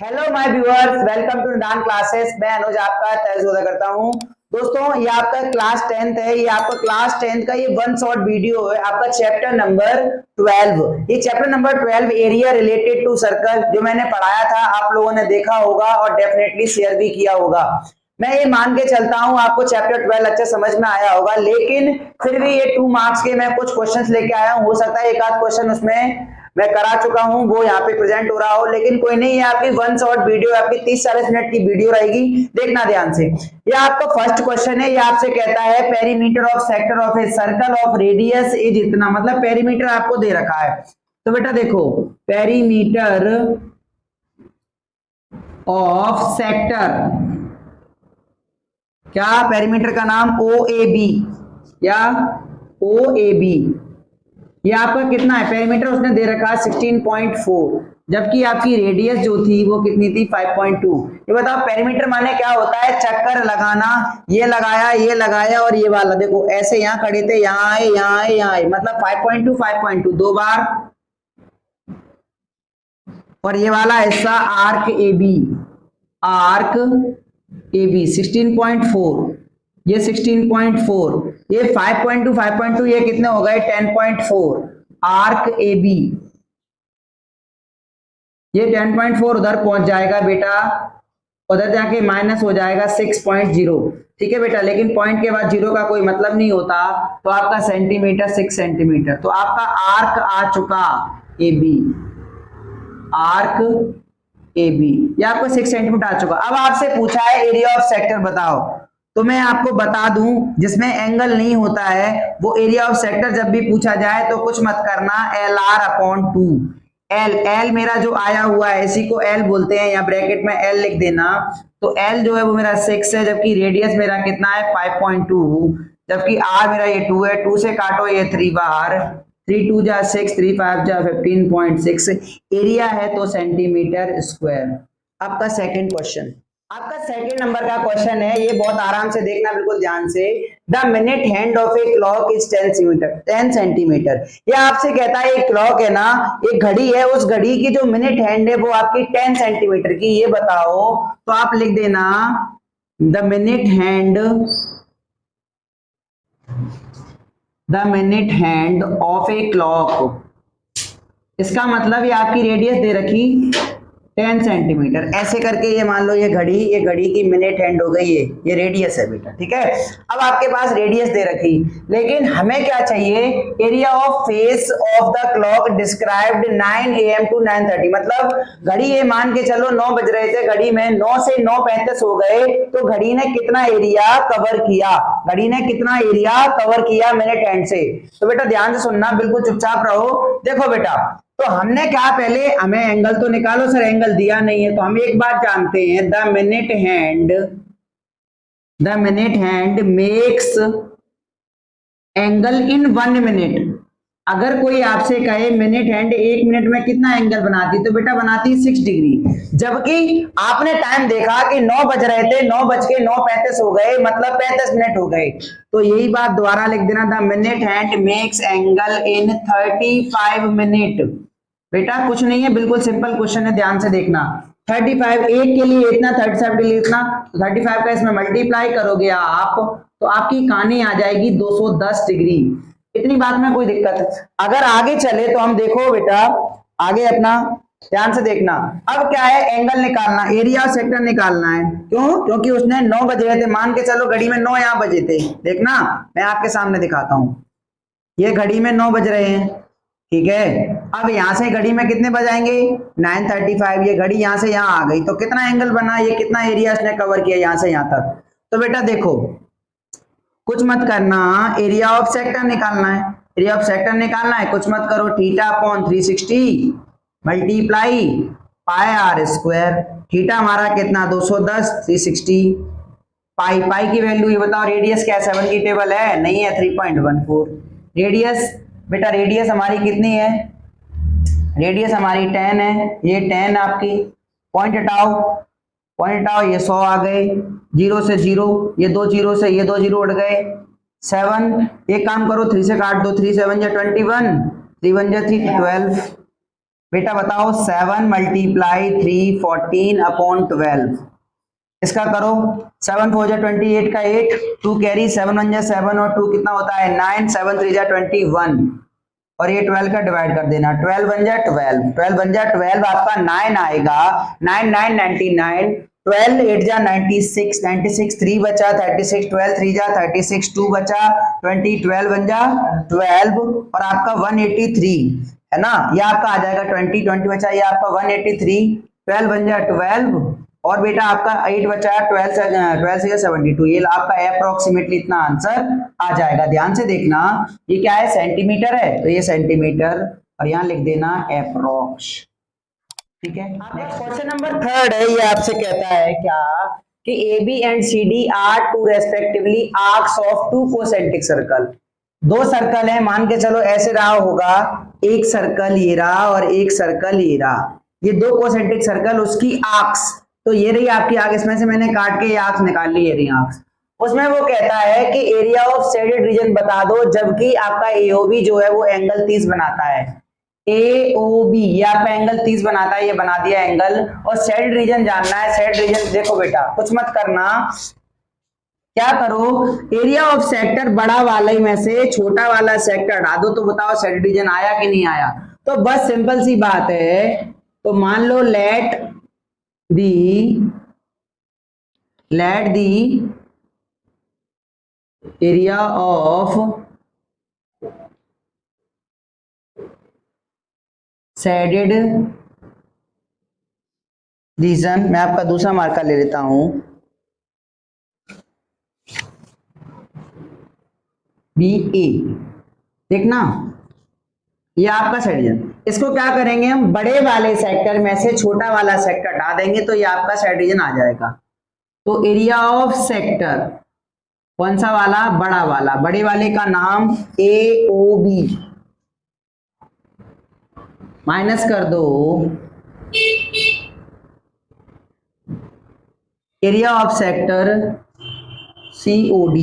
Hello my viewers, welcome to Nidan classes. मैं अनुज आपका तहज़ करता हूं। दोस्तों, ये आपका क्लास 10th है। ये आपका क्लास 10th का ये वन शॉट वीडियो है, आपका चैप्टर नंबर 12। ये chapter number 12 area related to circle जो मैंने पढ़ाया था, आप लोगों ने देखा होगा और डेफिनेटली शेयर भी किया होगा। मैं ये मान के चलता हूं आपको चैप्टर 12 अच्छा समझ में आया होगा, लेकिन फिर भी ये 2 मार्क्स के मैं कुछ क्वेश्चंस लेके आया हूं। हो सकता है एक आध क्वेश्चन उसमें मैं करा चुका हूं, वो यहाँ पे प्रेजेंट हो रहा हो, लेकिन कोई नहीं। ये आपकी वन शॉट वीडियो, आपकी 30-40 मिनट की वीडियो रहेगी, देखना ध्यान से। ये आपका फर्स्ट क्वेश्चन है। ये आपसे कहता है perimeter of sector of a circle of radius is इतना, मतलब पेरीमीटर आपको दे रखा है। तो बेटा देखो, पेरीमीटर ऑफ सेक्टर, क्या पेरीमीटर का नाम OAB या OAB, ये आपका कितना है पेरीमीटर, उसने दे रखा है 16.4, जबकि आपकी रेडियस जो थी वो कितनी थी 5.2। ये बताओ पेरीमीटर माने क्या होता है? चक्कर लगाना, ये लगाया और ये वाला देखो ऐसे यहाँ खड़े थे, यहाँ आए यहाँ आए यहाँ आए, मतलब 5.2 दो बार, और ये वाला हिस्सा आर्क AB 16.4, ये 16.4, ये 5.2 ये कितने हो गए 10.4, आर्क AB ये 10.4 उधर पहुंच जाएगा बेटा, उधर जाके माइनस हो जाएगा 6.0। ठीक है बेटा, लेकिन पॉइंट के बाद जीरो का कोई मतलब नहीं होता, तो आपका सेंटीमीटर 6 सेंटीमीटर, तो आपका आर्क आ चुका AB, आर्क AB ये आपको 6 सेंटीमीटर आ चुका। अब आपसे पूछा है एरिया ऑफ सेक्टर बताओ, तो मैं आपको बता दूं जिसमें एंगल नहीं होता है वो एरिया ऑफ सेक्टर जब भी पूछा जाए तो कुछ मत करना, LR/2। एल मेरा जो आया हुआ है इसी को L बोलते हैं, या ब्रैकेट में L लिख देना। तो L जो है वो मेरा 6 है, जबकि रेडियस मेरा कितना है 5.2, जबकि R मेरा ये 2 है, 2 से काटो ये 3 बाहर, 3 2 जा 6, 3 5 जा 15.6, एरिया है तो सेंटीमीटर स्क्वायर। आपका सेकंड क्वेश्चन, आपका सेकंड नंबर का क्वेश्चन है, ये बहुत आराम से देखना बिल्कुल ध्यान से। The minute hand of a clock is 10 centimetre. ये आपसे कहता है एक क्लॉक है ना, एक घड़ी है, उस घड़ी की जो मिनट हैंड है वो आपकी 10 सेंटीमीटर की, ये बताओ। तो आप लिख देना the minute hand of a clock, इसका मतलब ये आपकी रेडियस दे रखी 10 सेंटीमीटर, ऐसे करके ये मान लो ये घड़ी की मिनट हैंड हो गई, ये रेडियस है बेटा। ठीक है, अब आपके पास रेडियस दे रखी, लेकिन हमें क्या चाहिए? Area of face of the clock described 9 AM to 9:30, मतलब घड़ी ये मान के चलो 9 बज रहे थे, घड़ी में 9 से 9:35 हो गए, तो घड़ी ने कितना एरिया कवर किया मिनट हैंड से। तो बेटा ध्यान से सुनना, बिल्कुल चुपचाप रहो। देखो बेटा, तो हमने क्या, पहले हमें एंगल तो निकालो। सर एंगल दिया नहीं है, तो हम एक बात जानते हैं, the minute hand makes angle in 1 minute. अगर कोई आपसे कहे मिनट हैंड 1 मिनट में कितना एंगल बनाती, तो बेटा बनाती 6 डिग्री, जबकि आपने टाइम देखा कि 9 बज रहे थे, 9 बज के 9:35 हो गए, मतलब 35 मिनट हो गए। तो यही बात दोबारा लिख देना, the minute hand makes angle in 35 minute. बेटा कुछ नहीं है, बिल्कुल सिंपल क्वेश्चन है, ध्यान से देखना। 35 एक के लिए इतना, 37 के लिए इतना, तो 35 का इसमें मल्टीप्लाई करोगे आप, तो आपकी कहानी आ जाएगी 210 डिग्री। इतनी बात में कोई दिक्कत है? अगर आगे चले तो हम देखो बेटा, आगे अपना ध्यान से देखना। अब क्या है, एंगल निकालना, एरिया ऑफ सेक्टर निकालना है। क्यों? क्योंकि उसने 9 बज रहे थे, मान के चलो घड़ी में 9 यहाँ बजे थे। देखना मैं आपके सामने दिखाता हूं, ये घड़ी में 9 बज रहे हैं, ठीक है। अब यहां से घड़ी में कितने बजाएंगे 9:35, ये घड़ी यहां से यहां आ गई, तो कितना एंगल बना, ये कितना एरिया उसने कवर किया यहां से यहां तक। तो बेटा देखो कुछ मत करना, एरिया ऑफ सेक्टर निकालना है, कुछ मत करो, θ/360 मल्टीप्लाई πr², थीटा हमारा कितना 210, 360 पाई की वैल्यू ये बताओ, रेडियस क्या 7 की टेबल है, नहीं है 3.14। रेडियस बेटा, रेडियस हमारी कितनी है, रेडियस हमारी 10 है, ये 10 आपकी, पॉइंट हटाओ, ये 100 आ गए, 0 से 0, ये 2 0 से ये 2 0 उड़ गए, 7, एक काम करो 3 से काट दो, 3 7 जा 21, 3 1 जा 3 12, बेटा बताओ 7 मल्टीप्लाई 3 14/12, इसका करो। 7 4 जा 28 का 8, 2 कैरी, 7 1 जा 7 और 2 कितना होता है 9, 7 3 जा 21 और ये 12 का डिवाइड कर देना। 12 बन जा 12, 12 बन जा 12 आपका 9 आएगा, 9 9 99, 12 8 जा 96, 96 3 बचा 36, 12 3 जा 36, 2 बचा 20, 12 बन जा 12 और आपका 183 है ना, ये आपका आ जाएगा 20, 20 बचा ये आपका 183, 12 बन जा 12 और बेटा आपका 8 बचा 12 से 72, ये आपका अप्रोक्सीमेटली इतना आंसर आ जाएगा। ध्यान से देखना, ये क्या है सेंटीमीटर है तो ये सेंटीमीटर और यहाँ लिख देना अप्रोक्स। ठीक है, नेक्स्ट क्वेश्चन नंबर 3 है, ये आपसे कहता है क्या कि A B and C D are two respectively arcs of two concentric circle. दो सर्कल है, मान के चलो ऐसे रहा होगा, एक सर्कल ये रहा और एक सर्कल ये रहा, ये दो कोसेंट्रिक सर्कल उसकी आर्क्स, तो ये रही आपकी आर्क, इसमें से मैंने काट के ये आर्क्स निकाल ली, ये रही आर्क्स। उसमें वो कहता है कि एरिया ऑफ शेडेड रीजन बता दो, जबकि आपका एओबी जो है वो एंगल 30 बनाता है। एओबी ये आपका एंगल 30 बनाता है, ये बना दिया एंगल, और शेडेड रीजन जानना है। शेडेड रीजन देखो बेटा कुछ मत करना, क्या करो, एरिया ऑफ सेक्टर बड़ा वाले में से छोटा वाला सेक्टर हटा दो, तो बताओ शेडेड रीजन आया कि नहीं आया। तो बस सिंपल सी बात है, तो मान लो late the area of shaded region, मैं आपका दूसरा मार्कर ले लेता हूं, BA। देखना ये आपका शेड रीजन, इसको क्या करेंगे हम, बड़े वाले सेक्टर में से छोटा वाला सेक्टर हटा देंगे तो ये आपका शेड रीजन आ जाएगा। तो एरिया ऑफ सेक्टर कौन सा वाला, बड़ा वाला, बड़े वाले का नाम AOB, माइनस कर दो एरिया ऑफ सेक्टर COD,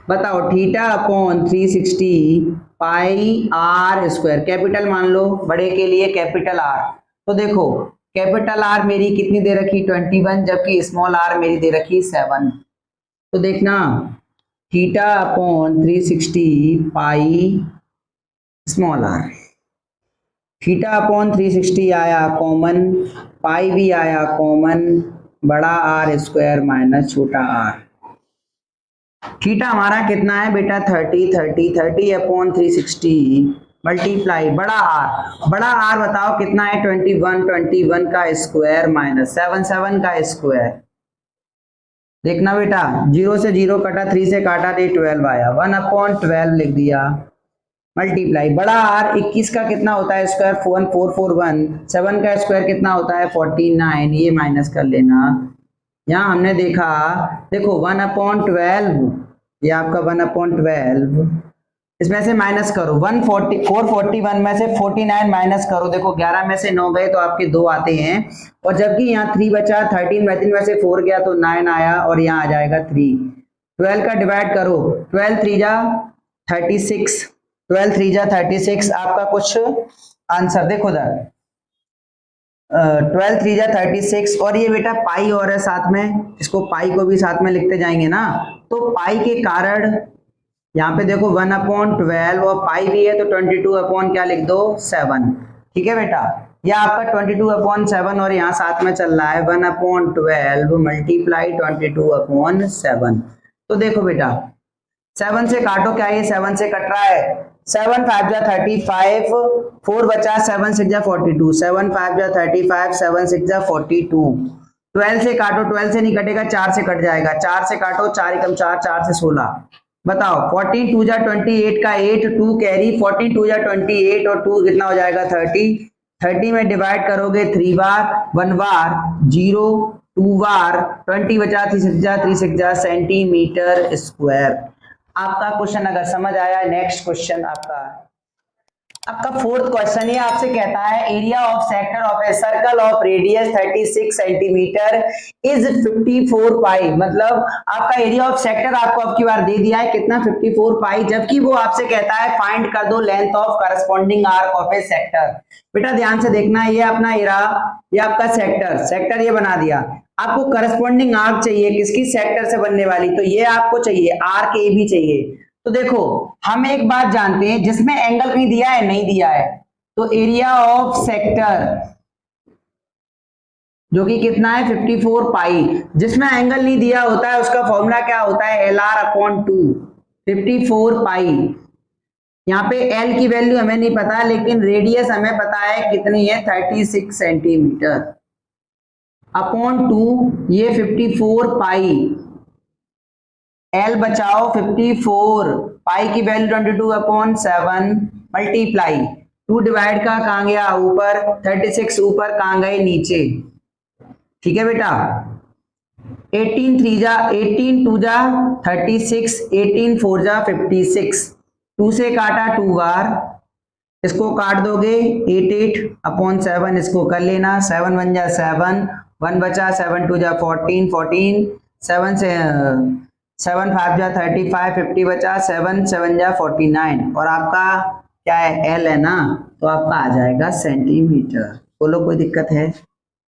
बताओ theta upon 360 pi are square, capital मान लो बड़े के लिए कैपिटल आर। तो देखो कैपिटल आर मेरी कितनी दे रखी 21, जबकि स्मॉल आर मेरी दे रखी 7। तो देखना theta upon 360 pi small R, theta upon 360 आया कॉमन, पाई भी आया कॉमन, बड़ा आर स्क्वायर माइनस छोटा आर। थीटा हमारा कितना है बेटा 30 अपॉन 360 मल्टीप्लाई बड़ा आर बताओ कितना है 21 का स्क्वायर माइनस 7 का स्क्वायर। देखना बेटा 0 से 0 कटा, 3 से काटा तो 12 आया, 1/12 लिख दिया, मल्टीप्लाई बड़ा आर 21 का कितना होता है स्क्वायर 441, 7 का स्क्वायर कितना होता है 49, ये माइनस कर लेना। यहाँ हमने देखा देखो 1/12, ये आपका 1/12, इसमें से माइनस करो 441 में से 49 माइनस करो, देखो 11 में से 9 गए तो आपके 2 आते हैं, और जबकि यहाँ 3 बचा, 13 में से 4 गया तो 9 आया और यहाँ आ जाएगा 3। 12 का डिवाइड करो, 12 3 जा 36, 12 3 जा 36, आपका कुछ आंसर देखो इधर 12 3 जा 36, और ये बेटा पाई और है साथ में, इसको पाई को भी साथ में लिखते जाएंगे ना, तो पाई के कारण यहाँ पे देखो 1/12 और पाई भी है तो 22 अपॉन क्या लिख दो 7। ठीक है बेटा, यह आपका 22/7 और यहाँ साथ में चल रहा है 1/12 मल्टीप्लाई 22/7। तो देखो बेटा 7 से काटो, क्या ये 7 से कट रहा है, 7 5 जा 35, 4 बचा, 7 6 जा 42, 7 5 जा 35, 7 6 जा 42। 12 से काटो, 12 से नहीं कटेगा, 4 से कट जाएगा, 4 से काटो, 4 एकम 4, 4 से 16। बताओ 14 2 जा 28 का 8, 2 कैरी, 14 2 जा 28 और 2 कितना हो जाएगा 30, 30 में डिवाइड करोगे 3 बार, 1 बार, 0 2 बार, 20 बचा, 3 6 जा सेंटीमीटर स्क्वायर। आपका क्वेश्चन अगर समझ आया, नेक्स्ट क्वेश्चन आपका आपका फोर्थ क्वेश्चन ये आपसे कहता है area of sector of a circle of radius 36 centimetre is 54 पाई। मतलब आपका एरिया ऑफ सेक्टर आपको अब की बार दे दिया है कितना 54 पाई, जबकि वो आपसे कहता है फाइंड कर दो length of corresponding arc of A sector. बेटा ध्यान से देखना, ये अपना एरा, ये आपका सेक्टर ये बना दिया। आपको करस्पॉन्डिंग आर्क चाहिए किसकी, सेक्टर से बनने वाली, तो ये आपको चाहिए आर्क ए भी चाहिए। तो देखो हम एक बात जानते हैं, जिसमें एंगल कहीं दिया है नहीं दिया है, तो एरिया ऑफ सेक्टर जो कि कितना है 54 पाई, जिसमें एंगल नहीं दिया होता है उसका फॉर्मूला क्या होता है LR/2 54 पाई। यहाँ पे L की वैल्यू हमें नहीं पता, लेकिन रेडियस हमें पता है कितनी है 36 सेंटीमीटर अपॉन 2, ये 54 पाई। L बचाओ 54, पाई की वैल्यू 22/7 मल्टीप्लाई 2 डिवाइड का कहां गया ऊपर, 36 ऊपर कहां गए नीचे। ठीक है बेटा, 18 3 जा 18 2 जा 36, 18 4 जा 56, 2 से काटा 2 बार, इसको काट दोगे 88/7, इसको कर लेना, 7 1 जा 7, 1 बचा, 7 2 जा 14, 14 7 से 7 5 जा 35, 50 बचा, 7 7 जा 49, और आपका क्या है L है ना, तो आपका आ जाएगा सेंटीमीटर। बोलो कोई दिक्कत है,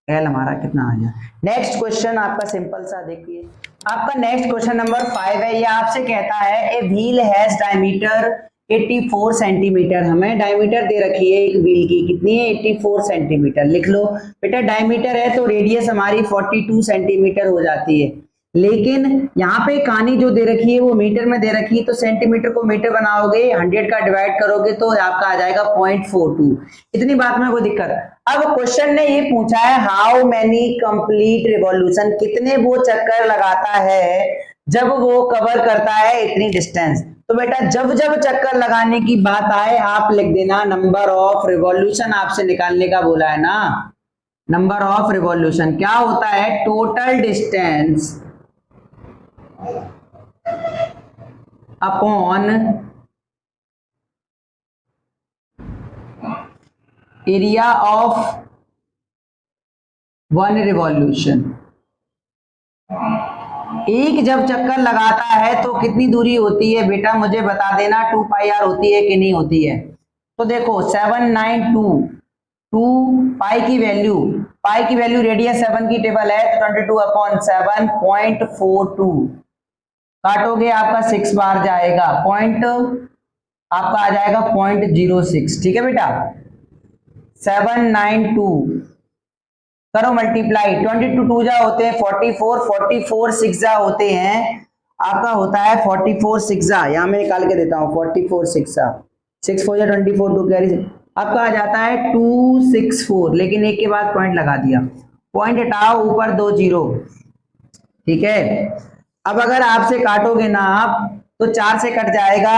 L हमारा कितना आ गया। नेक्स्ट क्वेश्चन आपका सिंपल सा देखिए, आपका नेक्स्ट क्वेश्चन नंबर 5 है। ये आपसे कहता है a wheel has diameter 84 centimetre, हमें डायमीटर दे रखी है एक व्हील की, कितनी है 84 सेंटीमीटर। लिख लो बेटा, डायमीटर है तो रेडियस हमारी 42 सेंटीमीटर हो जाती है, लेकिन यहाँ पे कहानी जो दे रखी है वो मीटर में दे रखी है, तो सेंटीमीटर को मीटर बनाओगे 100 का डिवाइड करोगे तो आपका आ जाएगा 0.42। इतनी बात में कोई दिक्कत। अब क्वेश्चन ने ये पूछा है हाउ मैनी कंप्लीट रिवॉल्यूशन, कितने वो चक्कर लगाता है जब वो कवर करता है इतनी डिस्टेंस। तो बेटा जब जब चक्कर लगाने की बात आए आप लिख देना नंबर ऑफ रिवॉल्यूशन, आपसे निकालने का बोला है ना। नंबर ऑफ रिवॉल्यूशन क्या होता है, total distance upon area of one revolution. एक जब चक्कर लगाता है तो कितनी दूरी होती है बेटा, मुझे बता देना, 2πr होती है कि नहीं होती है। तो देखो 792 पाई की वैल्यू रेडियस 7 की टेबल है, तो 22/7 0.42 काटोगे आपका 6 बार जाएगा, पॉइंट आपका आ जाएगा 0.06। ठीक है बेटा, 792 करो मल्टीप्लाई, 22 2 जा होते हैं 44, 44 6 जा होते हैं, आपका होता है 44 6 जा, यहां मैं निकाल के देता हूं 44 6 जा, 6 4 जा 24, 2 कैरी आपका आ जाता है 264, लेकिन एक के बाद पॉइंट लगा दिया, पॉइंट हटाओ ऊपर 2 0। ठीक है, अब अगर आपसे काटोगे ना आप तो 4 से कट जाएगा,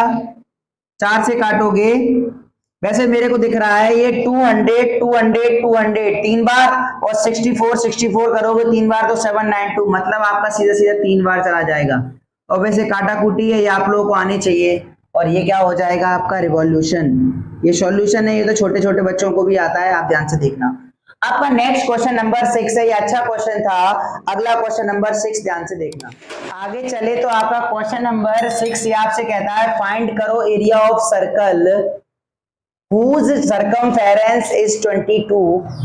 4 से काटोगे, वैसे मेरे को दिख रहा है ये 200 200 200 3 बार, और 64 64 करोगे 3 बार तो 792, मतलब आपका सीधा सीधा 3 बार चला जाएगा। और वैसे काटा कूटी है ये आप लोगों को आनी चाहिए, और ये क्या हो जाएगा आपका रिवॉल्यूशन। ये सॉल्यूशन है, ये तो छोटे छोटे बच्चों को भी आता है, आप ध्यान से देखना। आपका नेक्स्ट क्वेश्चन नंबर 6 है, ये अच्छा क्वेश्चन था। अगला क्वेश्चन नंबर 6 ध्यान से देखना। आगे चले तो आपका क्वेश्चन नंबर 6 ये आपसे कहता है फाइंड करो area of circle whose circumference is 22,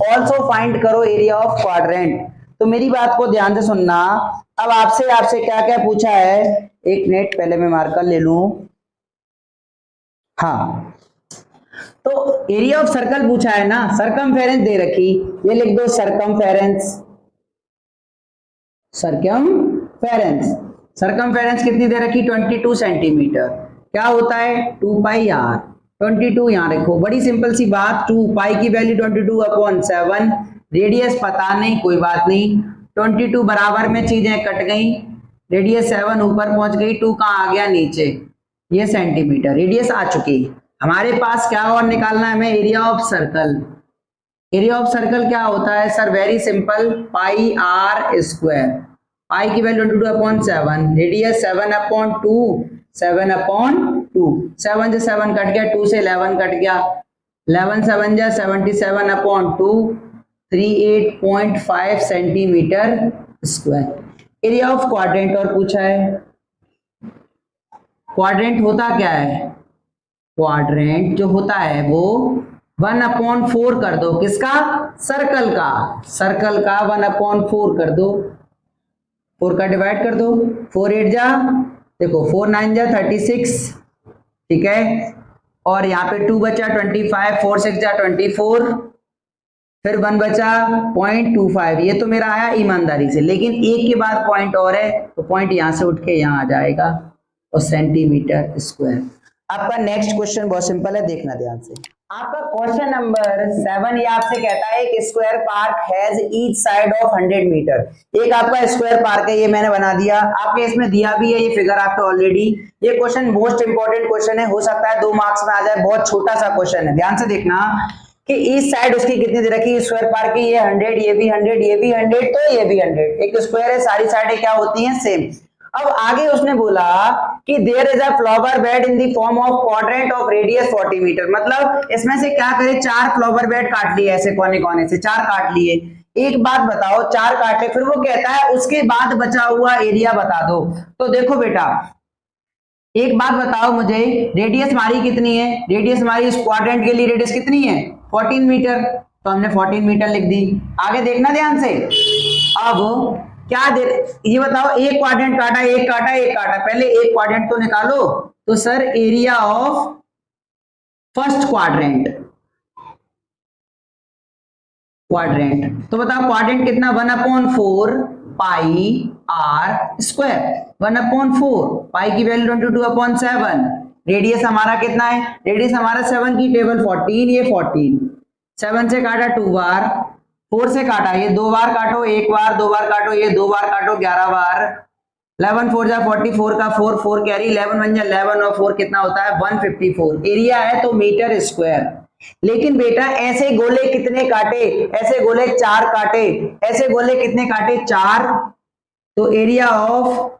also find करो एरिया ऑफ क्वाड्रेंट। तो मेरी बात को ध्यान से सुनना, अब आपसे क्या क्या पूछा है, एक मिनट पहले मैं मार्कर ले लूं। हाँ, तो एरिया ऑफ सर्कल पूछा है ना, सरकमफेरेंस दे रखी, ये लिख दो सरकमफेरेंस कितनी दे रखी 22 सेंटीमीटर, क्या होता है 2πr, 22 यहां रखो, बड़ी सिंपल सी बात, 2 पाई की वैल्यू 22/7, रेडियस पता नहीं कोई बात नहीं, 22 बराबर में चीजें कट गई, रेडियस 7 ऊपर पहुंच गई, 2 कहां आ गया नीचे, ये सेंटीमीटर रेडियस आ चुकी। हमारे पास क्या और निकालना है हमें, area of circle. Area of circle क्या होता है sir, very simple, pi are square, pi की वैल्यू 22/7, रेडियस 7/2, 7/2, 7 से 7 कट गया, 2 से 11 कट गया, 11 7 जा 77/2, 38.5 centimetre square. Area of quadrant और पूछा है। क्वाड्रेंट होता क्या है? क्वाड्रेंट जो होता है वो 1/4 कर दो, किसका? सर्कल का। सर्कल का 1/4 कर दो, 4 का डिवाइड कर दो, 4 8 जा, देखो 4 9 जा 36, ठीक है, और यहाँ पे 2 बचा 25, 4 6 जा 24, फिर 1 बचा 0.25। ये तो मेरा आया ईमानदारी से, लेकिन एक के बाद पॉइंट और है, तो पॉइंट यहां से उठ के यहां आ जाएगा और सेंटीमीटर स्क्वायर। आपका नेक्स्ट क्वेश्चन बहुत सिंपल है, देखना ध्यान से। आपका क्वेश्चन नंबर 7 ये आपसे कहता है एक square park has each side of 100 meter. एक आपका स्क्वायर पार्क है, ये मैंने बना दिया, आपके इसमें दिया भी है ये फिगर आपका ऑलरेडी। ये क्वेश्चन मोस्ट इंपॉर्टेंट क्वेश्चन है, हो सकता है 2 मार्क्स में आ जाए, बहुत छोटा सा क्वेश्चन है। ध्यान से देखना कि इस साइड उसकी कितनी दे रखी है स्क्वायर पार्क की, ये 100, ये भी 100, ये भी 100, तो ये भी 100। एक स्क्वायर है, सारी साइडें क्या होती हैं? सेम। अब आगे उसने बोला कि there is a flower bed in the form of quadrant of radius 40 meter. मतलब इसमें से क्या करे, 4 फ्लावर बेड काट लिए, ऐसे कोने कोने से 4 काट लिए। एक बात बताओ, 4 काटे, फिर वो कहता है उसके बाद बचा हुआ एरिया बता दो। तो देखो बेटा, एक बात बताओ मुझे, रेडियस हमारी कितनी है? रेडियस हमारी इस क्वाड्रेंट के लिए रेडियस कितनी है? 14 मीटर, तो हमने 14 मीटर लिख दी। आगे देखना ध्यान से। अब क्या दे, ये बताओ, एक क्वाड्रेंट काटा, एक काटा, एक काटा, पहले एक क्वाड्रेंट तो निकालो। तो sir area of first quadrant, quadrant तो बताओ क्वाड्रेंट कितना? 1/4 पाई आर स्क्वायर। 1/4 पाई की वैल्यू 22/7। रेडियस हमारा कितना है? रेडियस हमारा 7 की टेबल 14, ये 14। 7 से काटा 2 बार, 4 से काटा, ये 2 बार काटो, 1 बार, 2 बार काटो, ये 2 बार काटो, 11 बार। 11 4 जा 44 का 4 4 कैरी, 11 1 जा 11 और 4 कितना होता है? 154। एरिया है तो मीटर स्क्वायर। लेकिन बेटा ऐसे गोले कितने काटे? ऐसे गोले 4 काटे। ऐसे गोले कितने काटे? 4। तो एरिया ऑफ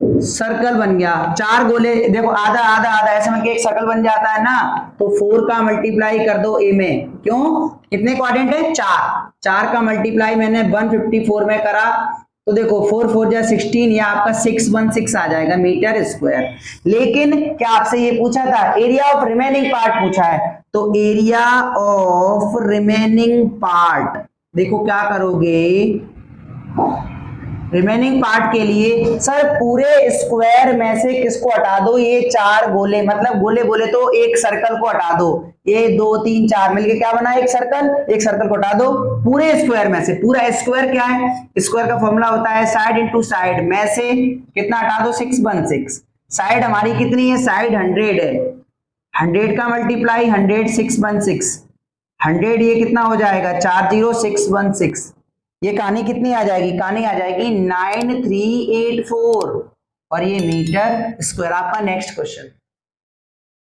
सर्कल बन गया, 4 गोले, देखो आधा आधा आधा ऐसे में एक सर्कल बन जाता है ना। तो 4 का मल्टीप्लाई कर दो ए में, क्यों? कितने क्वाड्रेंट है? 4। 4 का मल्टीप्लाई मैंने 154 में करा, तो देखो 4 4 जा 16, या आपका 616 आ जाएगा मीटर स्क्वायर। लेकिन क्या आपसे ये पूछा था? एरिया ऑफ रिमेनिंग पार्ट पूछा है, तो एरिया ऑफ रिमेनिंग पार्ट देखो क्या करोगे रिमेनिंग पार्ट के लिए। सर पूरे स्क्वायर में से किसको हटा दो? ये 4 गोले, मतलब गोले बोले तो एक सर्कल को हटा दो। ये 2 3 4 मिलके क्या बना? एक सर्कल। एक सर्कल को हटा दो पूरे स्क्वायर में से। पूरा स्क्वायर क्या है? स्क्वायर का फॉर्मूला होता है साइड इंटू साइड, में से कितना हटा दो? 616। साइड हमारी कितनी है? साइड 100 है, 100 का मल्टीप्लाई 100 616, 100 ये कितना हो जाएगा? 40616। ये कहानी कितनी आ जाएगी? कहानी आ जाएगी 9384, और ये मीटर स्क्वायर। आपका नेक्स्ट क्वेश्चन।